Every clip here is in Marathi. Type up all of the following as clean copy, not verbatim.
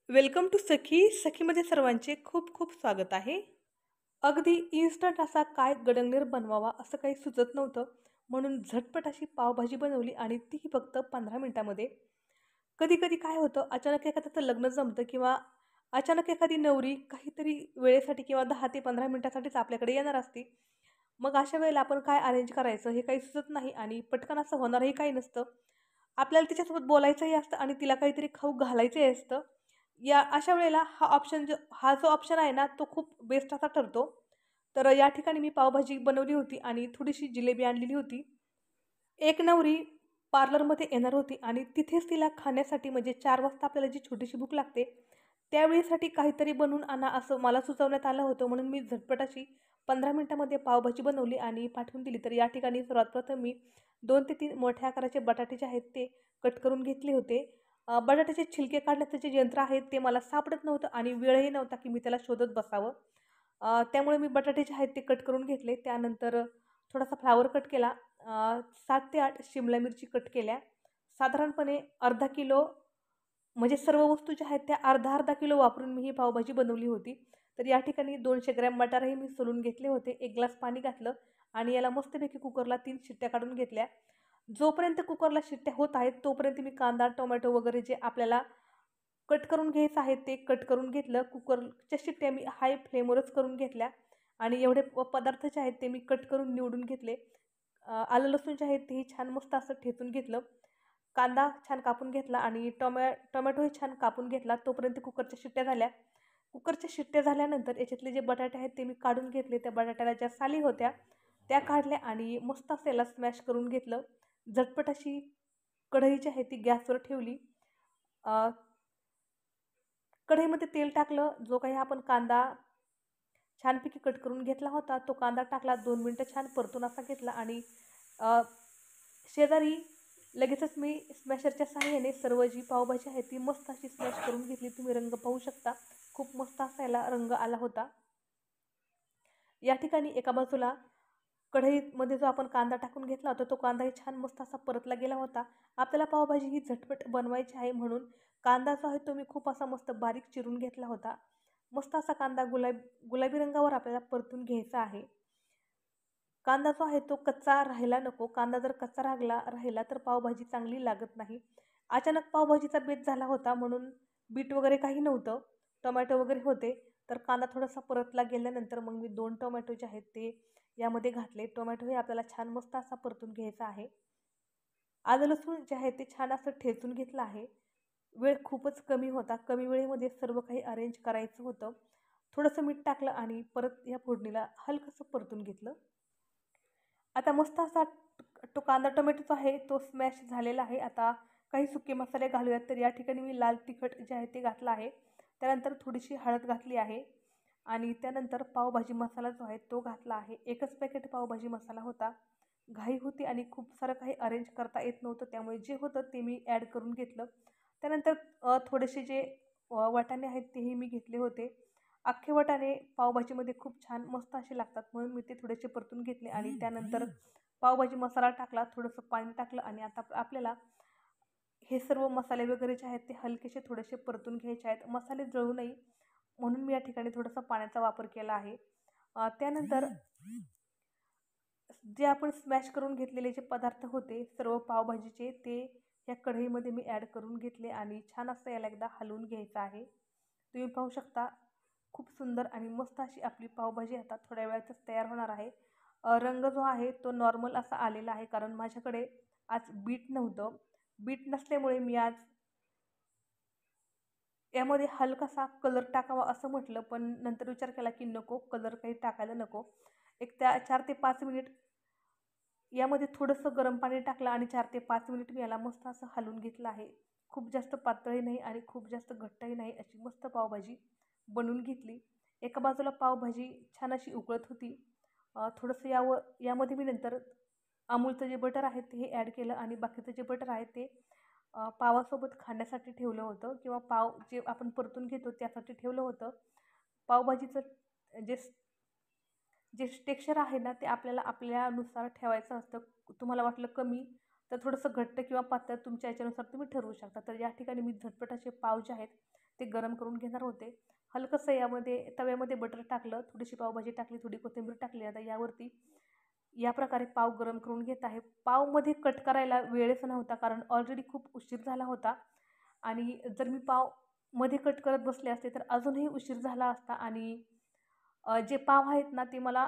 वेलकम टू सखी. सखीमध्ये सर्वांचे खूप खूप स्वागत आहे. अगदी इन्स्टंट असा काय गडंगनेर बनवावा असं काही सुचत नव्हतं. म्हणून झटपट अशी पावभाजी बनवली आणि तीही फक्त 15 मिनिटामध्ये. कधी-कधी काय होतं, अचानक एखाद्याचं लग्न जमतं किंवा अचानक एखादी नवरी काहीतरी वेळेसाठी किंवा 10 ते 15 मिनिटासाठीच आपल्याकडे येणार असते. मग अशा वेळेला आपण काय अरेंज करायचं हे काही सुचत नाही आणि पटकन असं होणारही काही नसतं. आपल्याला तिच्यासोबत बोलायचंही असतं आणि तिला काहीतरी खाऊ घालायचंही असतं. या अशा वेळेला हा जो ऑप्शन आहे ना, तो खूप बेस्ट असा ठरतो. तर या ठिकाणी मी पावभाजी बनवली होती आणि थोडीशी जिलेबी आणलेली होती. एक नवरी पार्लरमध्ये येणार होती आणि तिथेच तिला खाण्यासाठी म्हणजे 4 वाजता आपल्याला जी छोटीशी भूक लागते, त्यावेळेसाठी काहीतरी बनवून आणा असं मला सुचवण्यात आलं होतं. म्हणून मी झटपट अशी 15 मिनिटामध्ये पावभाजी बनवली आणि पाठवून दिली. तर या ठिकाणी सर्वात प्रथम मी 2 ते 3 मोठ्या आकाराचे बटाटे जे आहेत ते कट करून घेतले होते. बटाट्याचे छिलके काढण्याचं जे यंत्र आहे ते मला सापडत नव्हतं आणि वेळही नव्हता की मी त्याला शोधत बसावं. त्यामुळे मी बटाटे जे आहेत ते कट करून घेतले. त्यानंतर थोडासा फ्लावर कट केला. 7 ते 8 शिमला मिरची कट केल्या. साधारणपणे अर्धा किलो म्हणजे सर्व वस्तू ज्या आहेत त्या अर्धा-अर्धा किलो वापरून मी ही पावभाजी बनवली होती. तर या ठिकाणी 200 ग्रॅम बटाटाही मी सोलून घेतले होते. 1 ग्लास पाणी घातलं आणि याला मस्तपैकी कुकरला 3 शिट्ट्या काढून घेतल्या. जोपर्यंत कुकरला शिट्ट्या होत आहेत, तोपर्यंत मी कांदा, टोमॅटो वगैरे जे आपल्याला कट करून घ्यायचं आहे ते कट करून घेतलं. कुकरच्या शिट्ट्या मी हाय फ्लेमवरच करून घेतल्या आणि एवढे पदार्थ जे आहेत ते मी कट करून निवडून घेतले. आलं लसूण जे आहे तेही छान मस्त असं ठेचून घेतलं. कांदा छान कापून घेतला आणि टोमॅटोही छान कापून घेतला. तोपर्यंत कुकरच्या शिट्ट्या झाल्या. कुकरच्या शिट्ट्या झाल्यानंतर याच्यातले जे बटाटे आहेत ते मी काढून घेतले. त्या बटाट्याला ज्या साली होत्या त्या काढल्या आणि मस्त असं याला स्मॅश करून घेतलं. झटपट अशी कढई जी आहे ती गॅसवर ठेवली. अ, कढईमध्ये तेल टाकलं. जो काही आपण कांदा छानपैकी कट करून घेतला होता, तो कांदा टाकला. 2 मिनिटं छान परतून असा घेतला आणि अ, शेजारी लगेचच मी स्मॅशरच्या सहाय्याने सर्व जी पावभाजी आहे ती मस्त अशी स्मॅश करून घेतली. तुम्ही रंग पाहू शकता. खूप मस्त असा याला रंग आला होता. या ठिकाणी एका बाजूला कढईमध्ये जो आपण कांदा टाकून घेतला होता, तो कांदाही छान मस्त असा परतला गेला होता. आपल्याला पावभाजी ही झटपट बनवायची आहे म्हणून कांदा जो आहे तो मी खूप असा मस्त बारीक चिरून घेतला होता. मस्त असा कांदा गुलाबी रंगावर आपल्याला परतून घ्यायचा आहे. कांदा जो आहे तो कच्चा राहायला नको. कांदा जर कच्चा राहिला तर पावभाजी चांगली लागत नाही. अचानक पावभाजीचा बेत झाला होता म्हणून बीट वगैरे काही नव्हतं. टोमॅटो वगैरे होते. तर कांदा थोडासा परतला गेल्यानंतर मग मी 2 टोमॅटो जे आहेत ते यामध्ये घातले. टोमॅटोही आपल्याला छान मस्त असा परतून घ्यायचा आहे. आलं लसूण जे आहे ते छान असं ठेचून घेतलं आहे. वेळ खूपच कमी होता. कमी वेळेमध्ये सर्व काही अरेंज करायचं होतं. थोडंसं मीठ टाकलं आणि परत या फोडणीला हलकंसं परतून घेतलं. आता मस्त असा तो कांदा टोमॅटो जो आहे तो स्मॅश झालेला आहे. आता काही सुके मसाले घालूयात. तर या ठिकाणी मी लाल तिखट जे आहे ते घातलं आहे. त्यानंतर थोडीशी हळद घातली आहे आणि त्यानंतर पावभाजी मसाला जो आहे तो घातला आहे. एकच पॅकेट पावभाजी मसाला होता. घाई होती आणि खूप सारं काही अरेंज करता येत नव्हतं. त्यामुळे जे होतं ते मी ॲड करून घेतलं. त्यानंतर थोडेसे जे वाटाणे आहेत तेही मी घेतले होते. अख्खे वाटाणे पावभाजीमध्ये खूप छान मस्त असे लागतात म्हणून मी ते थोडेसे परतून घेतले आणि त्यानंतर पावभाजी मसाला टाकला, थोडंसं पाणी टाकलं आणि आता आपल्याला हे सर्व मसाले वगैरे जे आहेत ते हलकेसे थोडेसे परतून घ्यायचे आहेत. मसाले जळू नये म्हणून मी या ठिकाणी थोडासा पाण्याचा वापर केला आहे. त्यानंतर जे आपण स्मॅश करून घेतलेले जे पदार्थ होते सर्व पावभाजीचे ते या कढईमध्ये मी ॲड करून घेतले आणि छान असं याला एकदा हलवून घ्यायचं आहे. तुम्ही पाहू शकता खूप सुंदर आणि मस्त अशी आपली पावभाजी आता थोड्या वेळातच तयार होणार आहे. रंग जो आहे तो नॉर्मल असा आलेला आहे कारण माझ्याकडे आज बीट नव्हतं. बीट नसल्यामुळे मी आज यामध्ये हलकासा कलर टाकावा असं म्हटलं, पण नंतर विचार केला की नको कलर काही टाकायला नको. एक त्या 4 ते 5 मिनिट यामध्ये थोडंसं गरम पाणी टाकलं आणि 4 ते 5 मिनिट मी याला मस्त असं हलवून घेतलं आहे. खूप जास्त पातळही नाही आणि खूप जास्त घट्टही नाही अशी मस्त पावभाजी बनवून घेतली. एका बाजूला पावभाजी छान अशी उकळत होती. थोडंसं यामध्ये मी नंतर अमूलचं जे बटर आहे ते ॲड केलं आणि बाकीचं जे बटर आहे ते पावासोबत खाण्यासाठी ठेवलं होतं किंवा पाव जे आपण परतून घेतो त्यासाठी ठेवलं होतं. पावभाजीचं जे जे टेक्स्चर आहे ना, ते आपल्याला आपल्यानुसार ठेवायचं असतं. तुम्हाला वाटलं कमी, तर थोडंसं घट्ट किंवा पातळ तुमच्या याच्यानुसार तुम्ही ठरवू शकता. तर या ठिकाणी मी झटपट असे पाव जे आहेत, ते गरम करून घेणार होते. हलकंसं यामध्ये तव्यामध्ये बटर टाकलं, थोडीशी पावभाजी टाकली, थोडी कोथिंबीर टाकली. आता यावरती या प्रकारे पाव गरम करून घेत आहे. पावमध्ये कट करायला वेळच नव्हता, कारण ऑलरेडी खूप उशीर झाला होता आणि जर मी पाव मध्ये कट करत बसले असते तर अजूनही उशीर झाला असता आणि जे पाव आहेत ना ते मला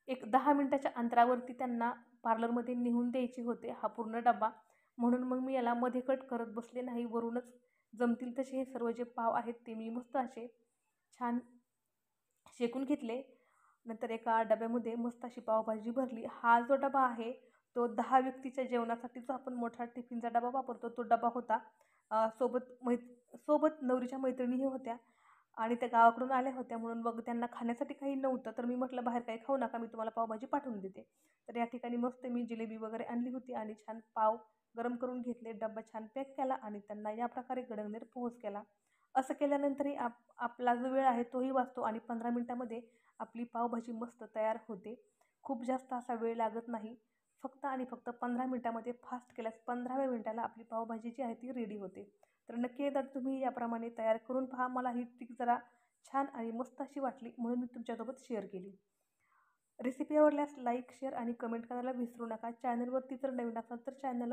एक 10 मिनिटाच्या अंतरावरती त्यांना पार्लरमध्ये नेऊन द्यायचे होते हा पूर्ण डबा. म्हणून मग मी याला मध्ये कट करत बसले नाही. वरूनच जमतील तसे हे सर्व जे पाव आहेत ते मी मस्त असे छान शेकून घेतले. नंतर एका डब्यामध्ये मस्त अशी पावभाजी भरली. हा जो डबा आहे तो 10 व्यक्तीच्या जेवणासाठी जो आपण मोठा टिफिनचा डबा वापरतो तो डबा होता. सोबत नवरीच्या मैत्रिणीही होत्या आणि त्या गावाकडून आल्या होत्या, म्हणून मग त्यांना खाण्यासाठी काही नव्हतं. तर मी म्हटलं बाहेर काही खाऊ नका, मी तुम्हाला पावभाजी पाठवून देते. तर या ठिकाणी मस्त मी जिलेबी वगैरे आणली होती आणि छान पाव गरम करून घेतले. डब्बा छान पॅक केला आणि त्यांना या प्रकारे गडगडीत पोहोच केला. असं केल्यानंतरही आपला जो वेळ आहे तोही वाचतो आणि 15 मिनिटामध्ये आपली पावभाजी मस्त तयार होते. खूप जास्त असा वेळ लागत नाही. फक्त आणि फक्त 15 मिनिटामध्ये फास्ट केल्यास 15व्या मिनिटाला आपली पावभाजी जी आहे ती रेडी होते. तर नक्की एकदा तुम्ही याप्रमाणे तयार करून पहा. मला ही ट्रिक जरा छान आणि मस्त अशी वाटली म्हणून मी तुमच्यासोबत शेअर केली. रेसिपी आवडल्यास लाईक, शेअर आणि कमेंट करायला विसरू नका. चॅनलवरती जर नवीन असाल तर चॅनलला